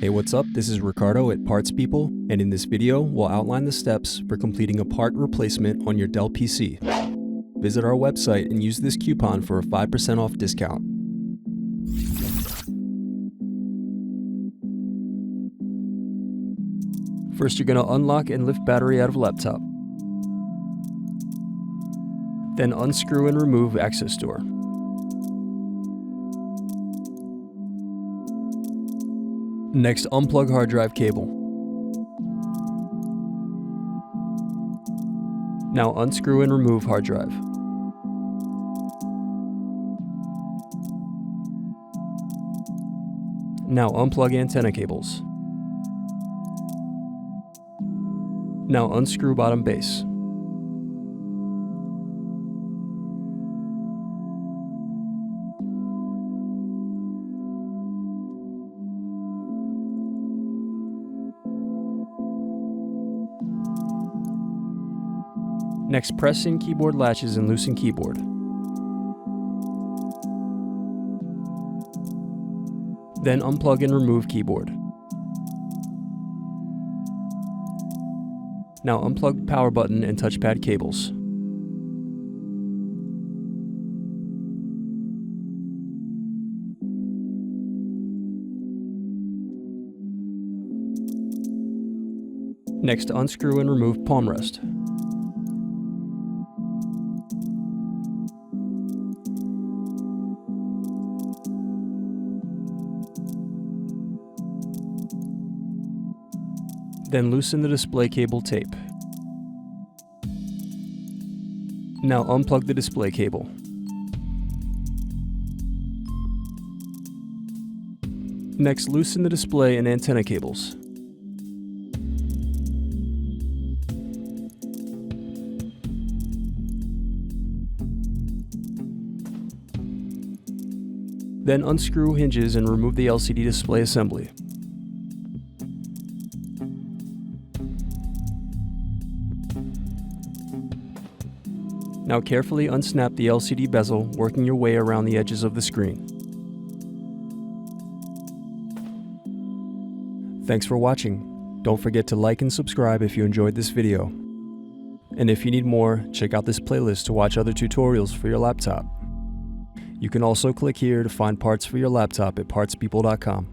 Hey, what's up? This is Ricardo at Parts People, and in this video, we'll outline the steps for completing a part replacement on your Dell PC. Visit our website and use this coupon for a 5% off discount. First, you're going to unlock and lift battery out of laptop. Then unscrew and remove access door. Next, unplug hard drive cable. Now unscrew and remove hard drive. Now unplug antenna cables. Now unscrew bottom base. Next, press in keyboard latches and loosen keyboard. Then unplug and remove keyboard. Now unplug power button and touchpad cables. Next, unscrew and remove palm rest. Then loosen the display cable tape. Now unplug the display cable. Next, loosen the display and antenna cables. Then unscrew hinges and remove the LCD display assembly. Now carefully unsnap the LCD bezel, working your way around the edges of the screen. Thanks for watching. Don't forget to like and subscribe if you enjoyed this video. And if you need more, check out this playlist to watch other tutorials for your laptop. You can also click here to find parts for your laptop at partspeople.com.